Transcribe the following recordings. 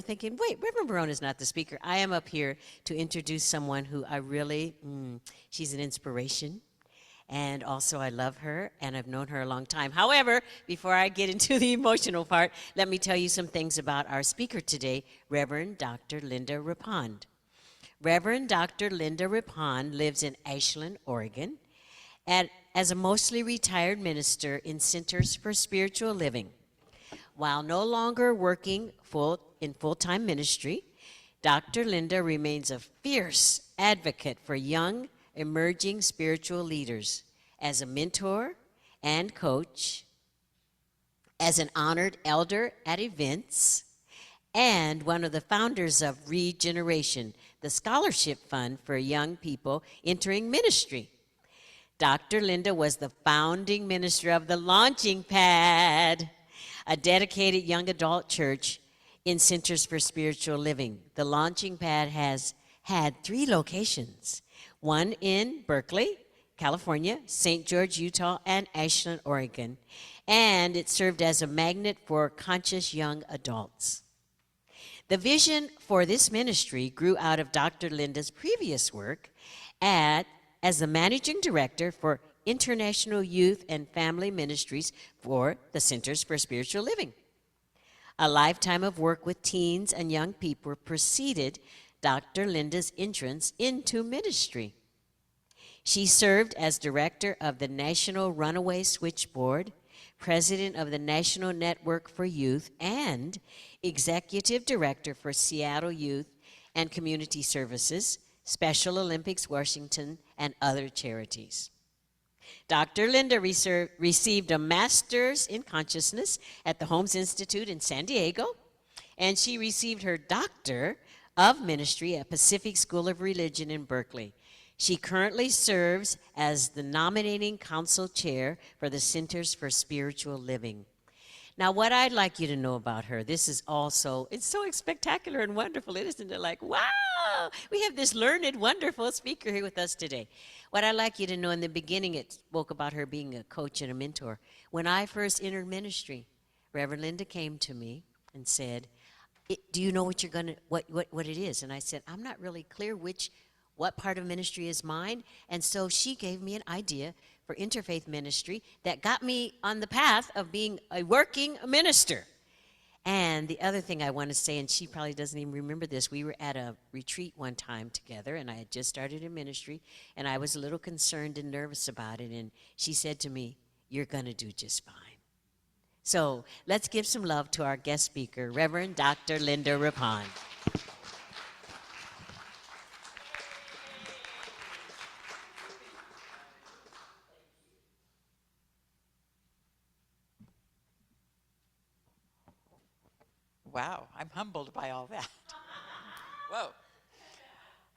thinking, wait, Reverend Barone is not the speaker. I am up here to introduce someone who I really, she's an inspiration. And also, I love her, and I've known her a long time. However, before I get into the emotional part, let me tell you some things about our speaker today, Reverend Dr. Linda Reppond. Reverend Dr. Linda Reppond lives in Ashland, Oregon, as a mostly retired minister in Centers for Spiritual Living. While no longer working in full-time ministry, Dr. Linda remains a fierce advocate for young, emerging spiritual leaders as a mentor and coach, as an honored elder at events, and one of the founders of Regeneration, the scholarship fund for young people entering ministry. Dr. Linda was the founding minister of the Launching Pad, a dedicated young adult church in Centers for Spiritual Living. The Launching Pad has had 3 locations, one in Berkeley, California, St. George, Utah, and Ashland, Oregon. And it served as a magnet for conscious young adults. The vision for this ministry grew out of Dr. Linda's previous work as the managing director for International Youth and Family Ministries for the Centers for Spiritual Living. A lifetime of work with teens and young people preceded Dr. Linda's entrance into ministry. She served as director of the National Runaway Switchboard, president of the National Network for Youth, and executive director for Seattle Youth and Community Services, Special Olympics Washington, and other charities. Dr. Linda received a master's in consciousness at the Holmes Institute in San Diego, and she received her doctor of ministry at Pacific School of Religion in Berkeley. She currently serves as the nominating council chair for the Centers for Spiritual Living. Now, what I'd like you to know about her, this is also, it's so spectacular and wonderful, isn't it? Like, wow, we have this learned, wonderful speaker here with us today. What I'd like you to know, in the beginning, it spoke about her being a coach and a mentor. When I first entered ministry, Reverend Linda came to me and said, do you know what you're gonna, what it is? And I said, I'm not really clear what part of ministry is mine. And so she gave me an idea for interfaith ministry that got me on the path of being a working minister. And the other thing I want to say, and she probably doesn't even remember this, we were at a retreat one time together, and I had just started in ministry, and I was a little concerned and nervous about it, and she said to me, you're going to do just fine. So let's give some love to our guest speaker, Reverend Dr. Linda Reppond. Wow, I'm humbled by all that. Whoa.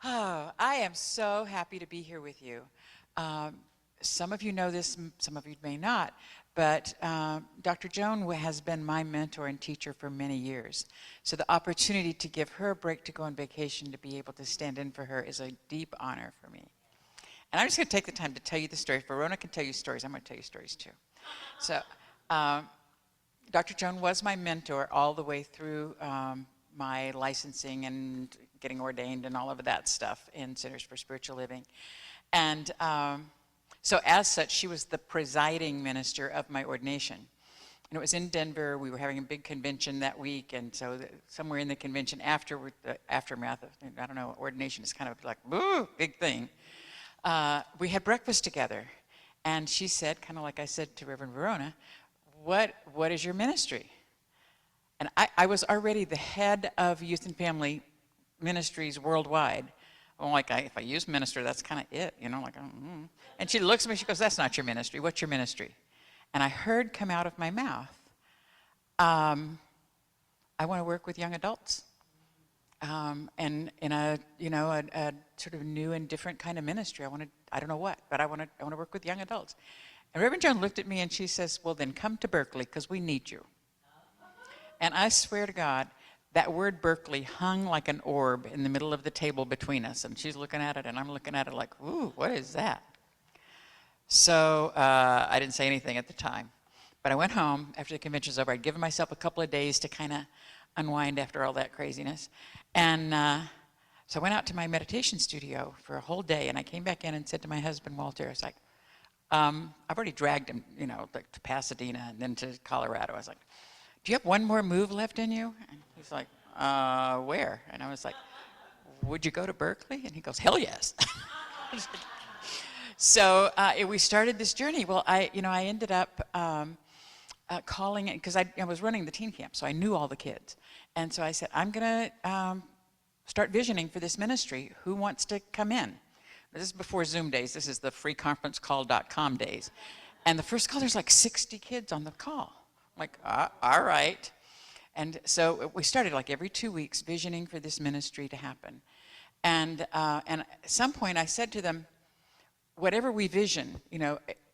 Oh, I am so happy to be here with you. Some of you know this, some of you may not, but Dr. Joan has been my mentor and teacher for many years. So the opportunity to give her a break to go on vacation, to be able to stand in for her, is a deep honor for me. And I'm just going to take the time to tell you the story. Verona can tell you stories. I'm going to tell you stories too. So Dr. Joan was my mentor all the way through my licensing and getting ordained and all of that stuff in Centers for Spiritual Living. And so as such, she was the presiding minister of my ordination. And it was in Denver. We were having a big convention that week, and so somewhere in the convention, after the aftermath of, I don't know, ordination is kind of like, boo, big thing. We had breakfast together, and she said, kind of like I said to Reverend Verona, what is your ministry? And I was already the head of Youth and Family Ministries worldwide. I'm like, if I use minister, that's kind of it, you know, like, And she looks at me, she goes, that's not your ministry. What's your ministry? And I heard come out of my mouth, I want to work with young adults. And in a, you know, a sort of new and different kind of ministry. I don't know what, but I want to work with young adults. And Reverend Joan looked at me and she says, well, then come to Berkeley because we need you. And I swear to God, that word Berkeley hung like an orb in the middle of the table between us. And she's looking at it and I'm looking at it like, ooh, what is that? So I didn't say anything at the time. But I went home after the convention was over. I'd given myself a couple of days to kind of unwind after all that craziness. And so I went out to my meditation studio for a whole day, and I came back in and said to my husband, Walter, I was like, I've already dragged him, like to Pasadena and then to Colorado. I was like, do you have one more move left in you? And he's like, where? And I was like, would you go to Berkeley? And he goes, hell yes. So we started this journey. Well, I ended up calling it, because I was running the teen camp, so I knew all the kids. And so I said, I'm going to start visioning for this ministry. Who wants to come in? This is before Zoom days. This is the freeconferencecall.com days. And the first call, there's like 60 kids on the call. I'm like, all right. And so we started like every 2 weeks visioning for this ministry to happen. And at some point I said to them, whatever we vision,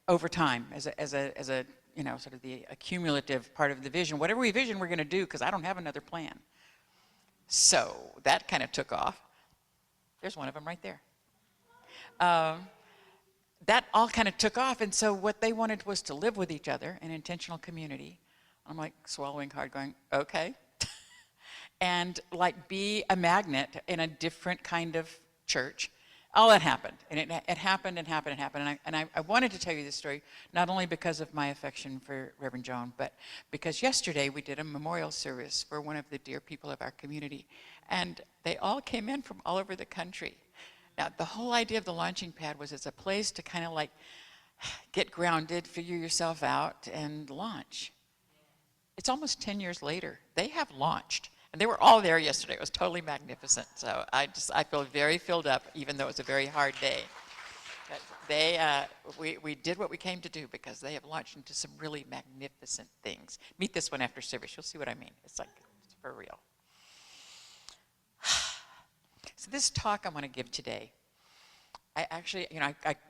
over time as a sort of the accumulative part of the vision, whatever we vision, we're going to do, because I don't have another plan. So that kind of took off. There's one of them right there. That all kind of took off, and so what they wanted was to live with each other in intentional community. I'm like swallowing hard, going, okay. And like be a magnet in a different kind of church. All that happened, and it happened and happened and happened. And I wanted to tell you this story, not only because of my affection for Reverend Joan, but because yesterday we did a memorial service for one of the dear people of our community. And they all came in from all over the country. Now, the whole idea of the launching pad was it's a place to kind of like get grounded, figure yourself out, and launch. It's almost 10 years later. They have launched. And they were all there yesterday. It was totally magnificent. So I feel very filled up, even though it was a very hard day. But we did what we came to do, because they have launched into some really magnificent things. Meet this one after service. You'll see what I mean. It's for real. So this talk I want to give today, I actually,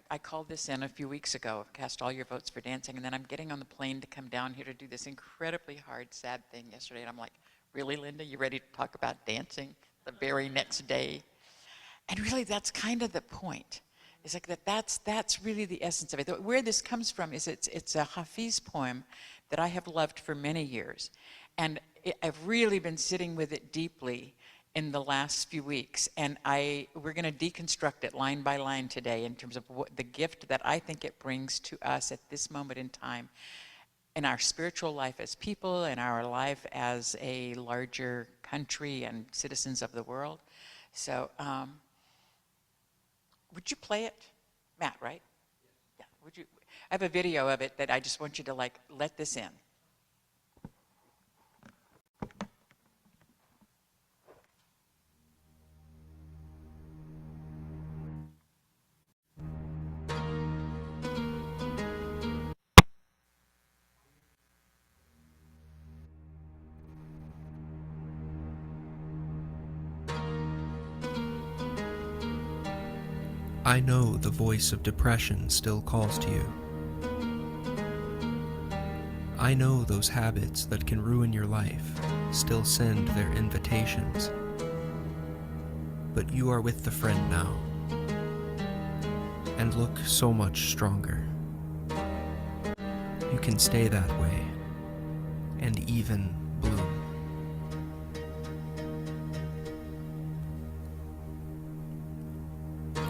I called this in a few weeks ago, cast all your votes for dancing, and then I'm getting on the plane to come down here to do this incredibly hard, sad thing yesterday, and I'm like, really, Linda, you ready to talk about dancing the very next day? And really, that's kind of the point. It's like that's really the essence of it. Where this comes from is it's a Hafiz poem that I have loved for many years. And I've really been sitting with it deeply in the last few weeks. And we're going to deconstruct it line by line today in terms of the gift that I think it brings to us at this moment in time, in our spiritual life as people, in our life as a larger country and citizens of the world. So would you play it? Matt, right? Yeah. Would you? I have a video of it that I just want you to let this in. I know the voice of depression still calls to you. I know those habits that can ruin your life still send their invitations. But you are with the friend now, and look so much stronger. You can stay that way, and even bloom.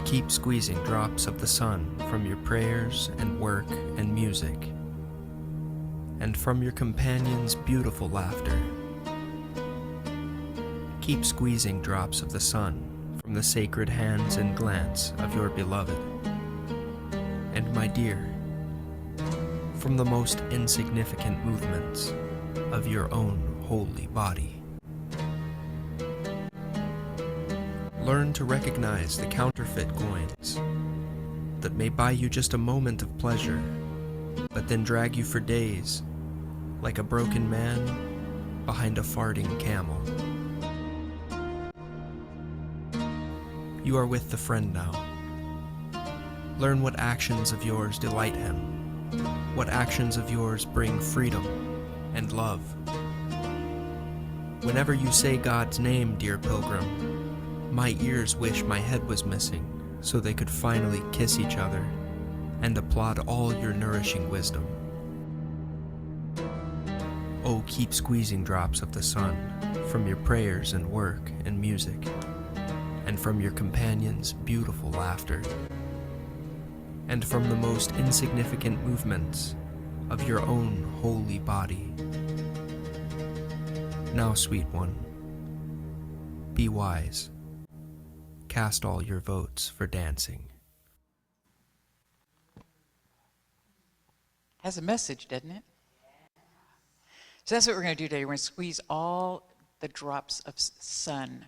Keep squeezing drops of the sun from your prayers and work and music, and from your companion's beautiful laughter. Keep squeezing drops of the sun from the sacred hands and glance of your beloved. And my dear, from the most insignificant movements of your own holy body. Learn to recognize the counterfeit coins that may buy you just a moment of pleasure, but then drag you for days, like a broken man behind a farting camel. You are with the friend now. Learn what actions of yours delight him, what actions of yours bring freedom and love. Whenever you say God's name, dear pilgrim, my ears wish my head was missing, so they could finally kiss each other and applaud all your nourishing wisdom. Oh, keep squeezing drops of the sun from your prayers and work and music, and from your companions' beautiful laughter, and from the most insignificant movements of your own holy body. Now, sweet one, be wise. Cast all your votes for dancing. Has a message, doesn't it? So that's what we're going to do today. We're going to squeeze all the drops of sun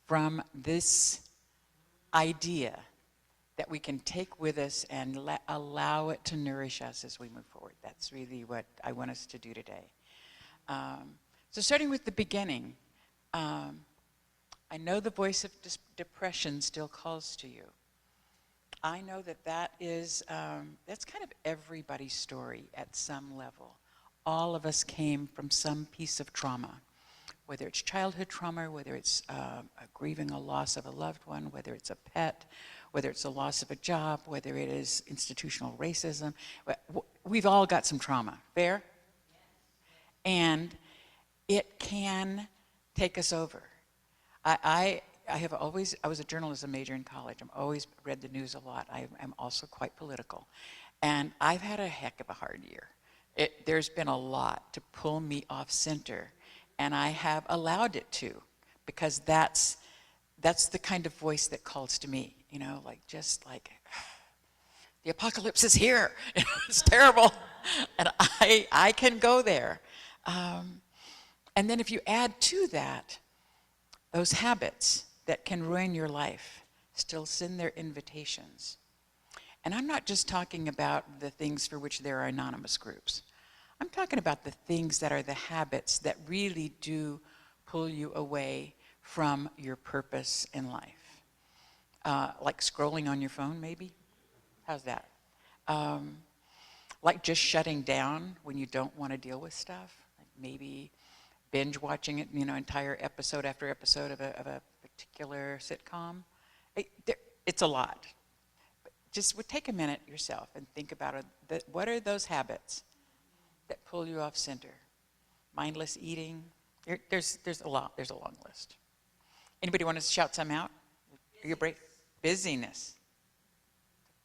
from this idea that we can take with us and allow it to nourish us as we move forward. That's really what I want us to do today. So starting with the beginning, I know the voice of depression still calls to you. I know that is, that's kind of everybody's story at some level. All of us came from some piece of trauma, whether it's childhood trauma, whether it's grieving a loss of a loved one, whether it's a pet, whether it's a loss of a job, whether it is institutional racism. We've all got some trauma, fair? And it can take us over. I was a journalism major in college. I've always read the news a lot. I am also quite political. And I've had a heck of a hard year. There's been a lot to pull me off center, and I have allowed it to, because that's the kind of voice that calls to me, you know, like just like, the apocalypse is here. It's terrible. And I can go there. And then if you add to that, those habits that can ruin your life still send their invitations. And I'm not just talking about the things for which there are anonymous groups. I'm talking about the things that are the habits that really do pull you away from your purpose in life. Like scrolling on your phone, maybe? How's that? Like just shutting down when you don't want to deal with stuff. Like maybe binge watching it, you know, entire episode after episode of a particular sitcom. It's a lot. But just take a minute yourself and think about it. What are those habits that pull you off center? Mindless eating. There's a long list. Anybody want to shout some out? Are you brave? Busyness.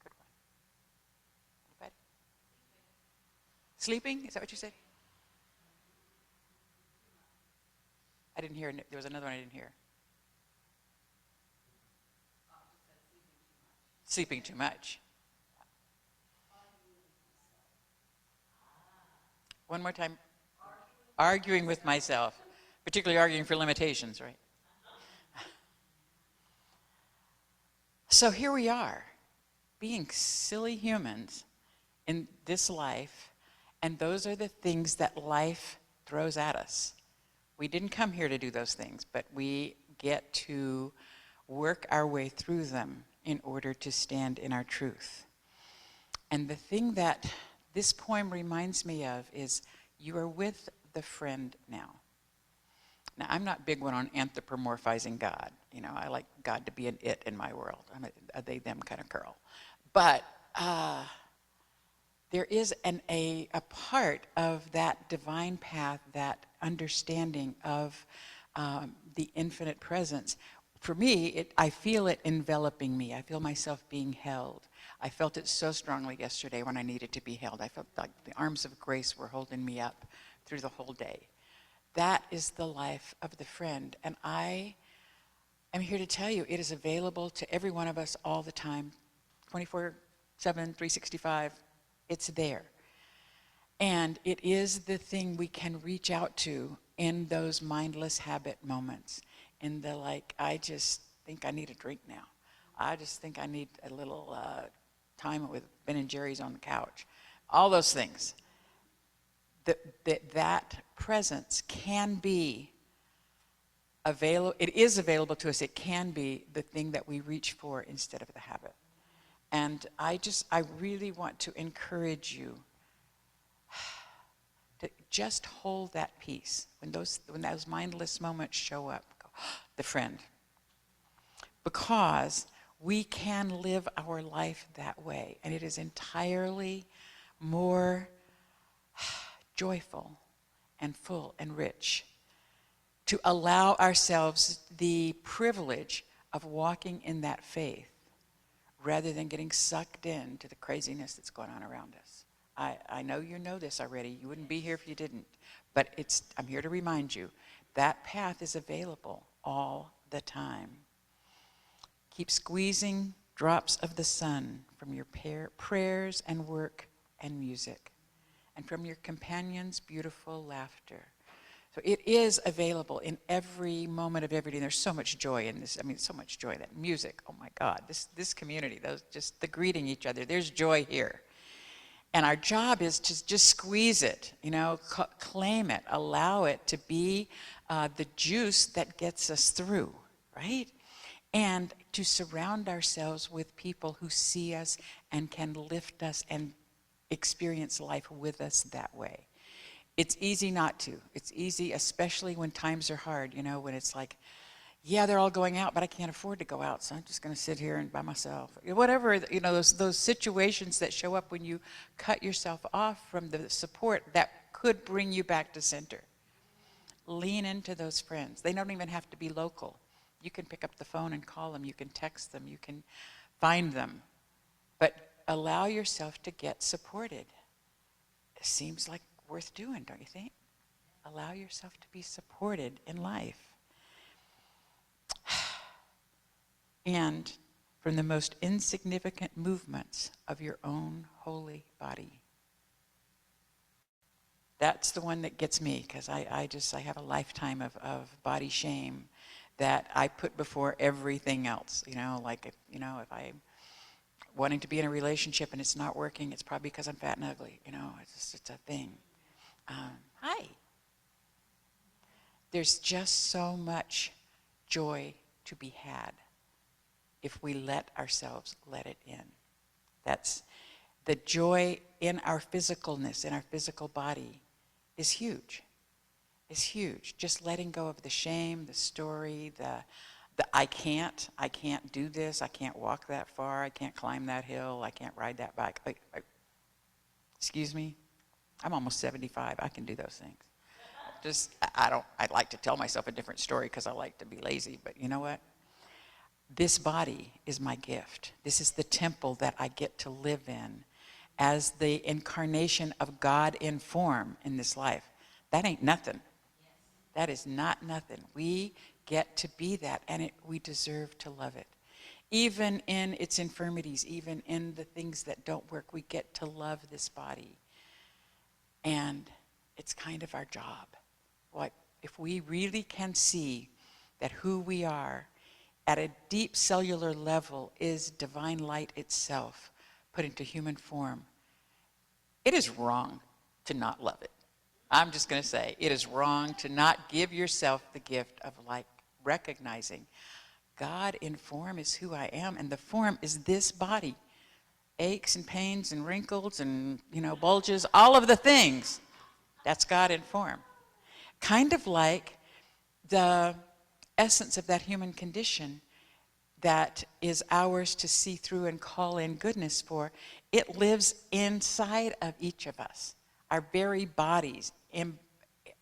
Good one. Anybody? Sleeping? Is that what you said? I didn't hear. There was another one I didn't hear. Sleeping too much. One more time. Arguing with myself. Particularly arguing for limitations, right? So here we are, being silly humans in this life, and those are the things that life throws at us. We didn't come here to do those things, but we get to work our way through them in order to stand in our truth. And the thing that this poem reminds me of is you are with the friend now. Now, I'm not big one on anthropomorphizing God. You know, I like God to be an it in my world. I'm a they, them kind of girl. But there is a part of that divine path, that understanding of the infinite presence. For me, I feel it enveloping me. I feel myself being held. I felt it so strongly yesterday when I needed to be held. I felt like the arms of grace were holding me up through the whole day. That is the life of the friend. And I am here to tell you, it is available to every one of us all the time, 24/7, 365. It's there. And it is the thing we can reach out to in those mindless habit moments. In the like, I just think I need a drink now. I just think I need a little time with Ben and Jerry's on the couch. All those things. That presence can be available. It is available to us. It can be the thing that we reach for instead of the habit. And I really want to encourage you to just hold that peace when those mindless moments show up. Go, the friend, because we can live our life that way, and it is entirely more joyful and full and rich, to allow ourselves the privilege of walking in that faith rather than getting sucked into the craziness that's going on around us. I know you know this already. You wouldn't be here if you didn't. But I'm here to remind you, that path is available all the time. Keep squeezing drops of the sun from your prayers and work and music, and from your companion's beautiful laughter. So it is available in every moment of every day. There's so much joy in this. I mean, so much joy. That music, oh my God, this community, just the greeting each other. There's joy here. And our job is to just squeeze it, claim it, allow it to be the juice that gets us through, right? And to surround ourselves with people who see us and can lift us and experience life with us that way. It's easy not to. It's easy, especially when times are hard, when it's like, yeah, they're all going out, but I can't afford to go out, so I'm just going to sit here and by myself. Whatever, those situations that show up when you cut yourself off from the support that could bring you back to center. Lean into those friends. They don't even have to be local. You can pick up the phone and call them. You can text them. You can find them. But allow yourself to get supported. It seems like worth doing, don't you think? Allow yourself to be supported in life. And from the most insignificant movements of your own holy body. That's the one that gets me, because I have a lifetime of body shame that I put before everything else. If I'm wanting to be in a relationship and it's not working, it's probably because I'm fat and ugly. It's a thing. Hi. There's just so much joy to be had if we let ourselves let it in. That's the joy in our physicalness, in our physical body, is huge. Is huge. Just letting go of the shame, the story, the I can't do this, I can't walk that far, I can't climb that hill, I can't ride that bike. Excuse me? I'm almost 75, I can do those things. I'd like to tell myself a different story because I like to be lazy, but you know what? This body is my gift. This is the temple that I get to live in as the incarnation of God in form in this life. That ain't nothing. That is not nothing. We get to be that, and we deserve to love it. Even in its infirmities, even in the things that don't work, we get to love this body. And it's kind of our job. If we really can see that who we are at a deep cellular level is divine light itself put into human form, it is wrong to not love it. I'm just going to say, it is wrong to not give yourself the gift of recognizing God in form is who I am, and the form is this body. Aches and pains and wrinkles and, bulges, all of the things. That's God in form. Kind of like the essence of that human condition that is ours to see through and call in goodness for. It lives inside of each of us. Our very bodies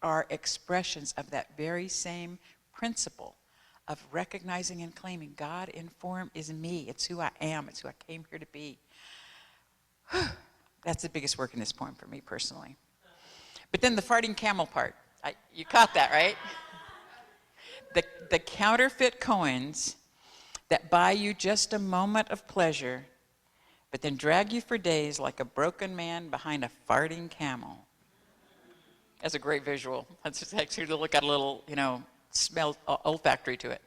are expressions of that very same principle of recognizing and claiming God in form is me. It's who I am. It's who I came here to be. That's the biggest work in this poem for me personally. But then the farting camel part. You caught that, right? The counterfeit coins that buy you just a moment of pleasure, but then drag you for days like a broken man behind a farting camel. That's a great visual. Let's just actually look at a little, smell olfactory to it.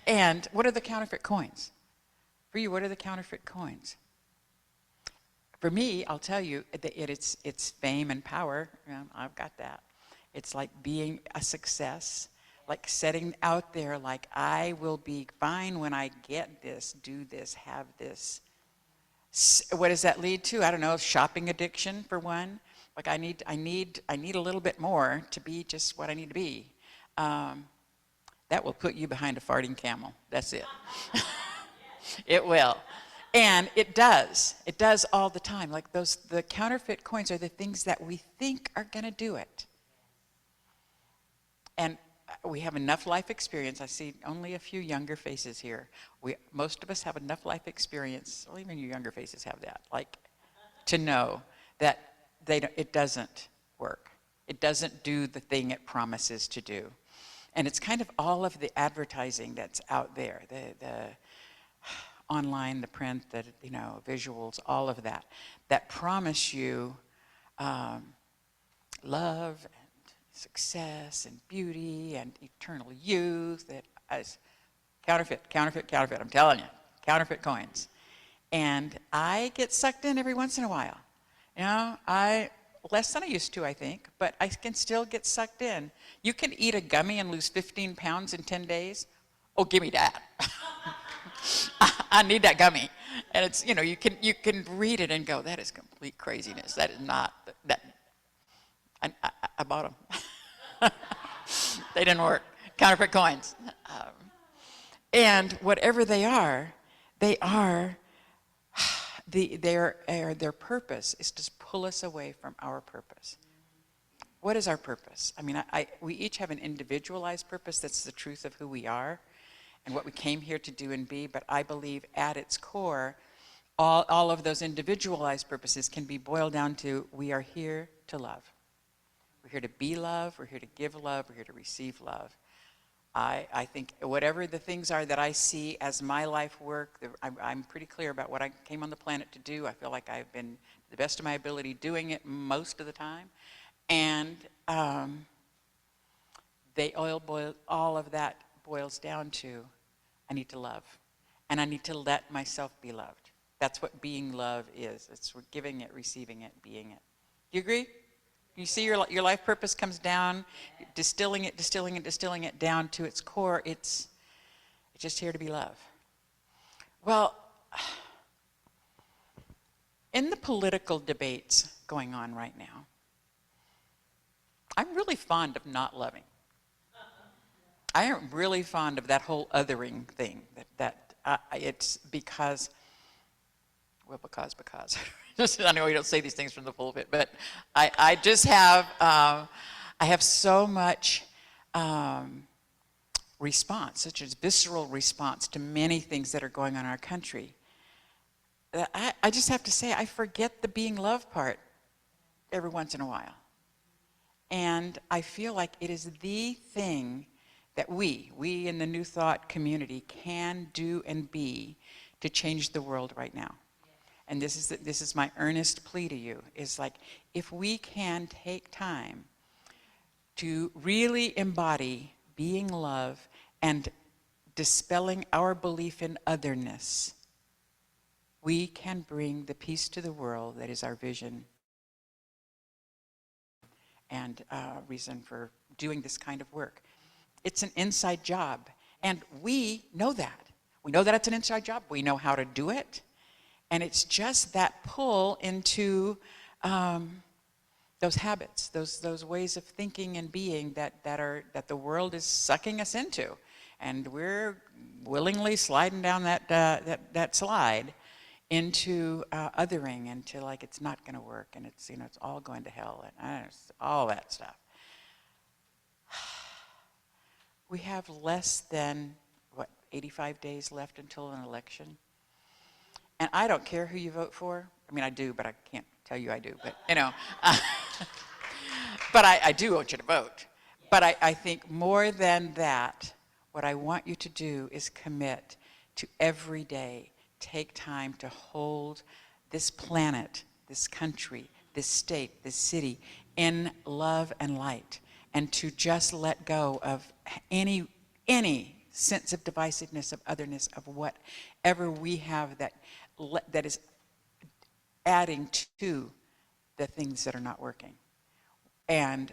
And what are the counterfeit coins? For you, what are the counterfeit coins? For me, I'll tell you, it's fame and power. I've got that. It's like being a success, like setting out there like I will be fine when I get this, do this, have this. What does that lead to? I don't know, shopping addiction for one. Like I need a little bit more to be just what I need to be. That will put you behind a farting camel. That's it. It will. And it does. It does all the time. Like the counterfeit coins are the things that we think are going to do it. And we have enough life experience. I see only a few younger faces here. Most of us have enough life experience, well, even you younger faces have that, like to know that it doesn't work. It doesn't do the thing it promises to do. And it's kind of all of the advertising that's out there, the online, the print, the visuals, all of that promise you love and success and beauty and eternal youth. That is counterfeit. I'm telling you, counterfeit coins. And I get sucked in every once in a while. Less than I used to, I think, but I can still get sucked in. You can eat a gummy and lose 15 pounds in 10 days. Oh, give me that. I need that gummy. And it's, you can read it and go, that is complete craziness. That is not, that. I bought them. They didn't work. Counterfeit coins. And whatever they are, their purpose is to pull us away from our purpose. What is our purpose? I mean, we each have an individualized purpose that's the truth of who we are and what we came here to do and be, but I believe at its core, all of those individualized purposes can be boiled down to, we are here to love. We're here to be love, we're here to give love, we're here to receive love. I think whatever the things are that I see as my life work, I'm pretty clear about what I came on the planet to do. I feel like I've been, to the best of my ability, doing it most of the time. And all of that boils down to, I need to love. And I need to let myself be loved. That's what being love is. It's giving it, receiving it, being it. Do you agree? You see your life purpose comes down, distilling it down to its core. It's just here to be love. Well, in the political debates going on right now, I'm really fond of not loving. I am really fond of that whole othering thing. It's because. I know we don't say these things from the pulpit, but I just have, I have so much response, such as visceral response to many things that are going on in our country. I just have to say, I forget the being loved part every once in a while. And I feel like it is the thing that we in the New Thought community can do and be to change the world right now. And this is my earnest plea to you, is like, if we can take time to really embody being love and dispelling our belief in otherness, we can bring the peace to the world that is our vision and reason for doing this kind of work. It's an inside job, and we know that. We know that it's an inside job. We know how to do it. And it's just that pull into those habits, those ways of thinking and being that the world is sucking us into, and we're willingly sliding down that slide into othering, into like it's not going to work, and it's it's all going to hell, and all that stuff. We have less than 85 days left until an election. And I don't care who you vote for. I mean, I do, but I can't tell you I do. But, but I do want you to vote. But I think more than that, what I want you to do is commit to every day, take time to hold this planet, this country, this state, this city in love and light, and to just let go of any sense of divisiveness, of otherness, of whatever we have that is adding to the things that are not working. And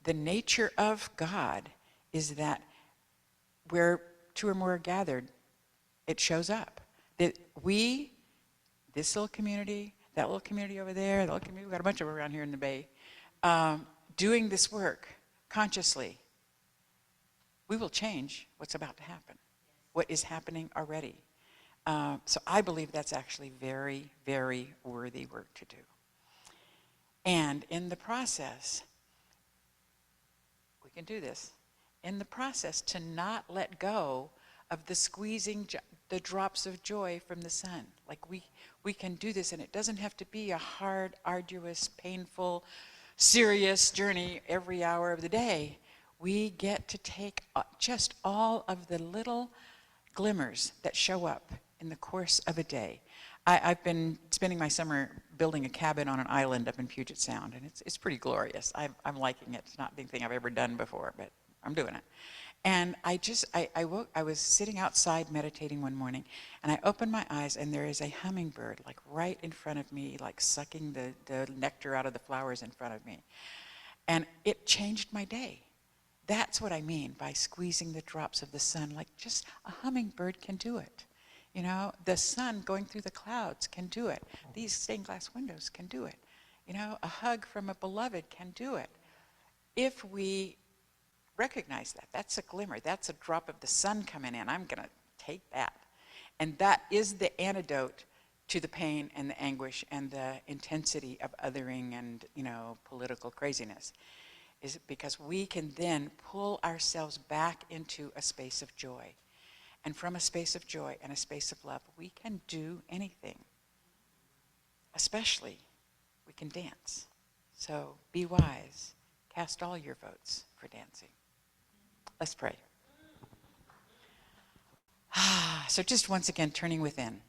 the nature of God is that where two or more are gathered, it shows up. That this little community, that little community over there, that little community, we've got a bunch of them around here in the Bay, doing this work consciously, we will change what's about to happen, what is happening already. So I believe that's actually very, very worthy work to do. And in the process, we can do this, in the process to not let go of the squeezing the drops of joy from the sun. Like we can do this, and it doesn't have to be a hard, arduous, painful, serious journey every hour of the day. We get to take just all of the little glimmers that show up in the course of a day. I've been spending my summer building a cabin on an island up in Puget Sound, and it's pretty glorious. I'm liking it. It's not anything I've ever done before, but I'm doing it. And I was sitting outside meditating one morning, and I opened my eyes, and there is a hummingbird like right in front of me, like sucking the nectar out of the flowers in front of me. And it changed my day. That's what I mean by squeezing the drops of the sun. Like just a hummingbird can do it. You know, the sun going through the clouds can do it. These stained glass windows can do it. You know, a hug from a beloved can do it. If we recognize that, that's a glimmer, that's a drop of the sun coming in, I'm going to take that. And that is the antidote to the pain and the anguish and the intensity of othering and, you know, political craziness. Is because we can then pull ourselves back into a space of joy. And from a space of joy and a space of love, we can do anything. Especially, we can dance. So be wise. Cast all your votes for dancing. Let's pray. So just once again, turning within.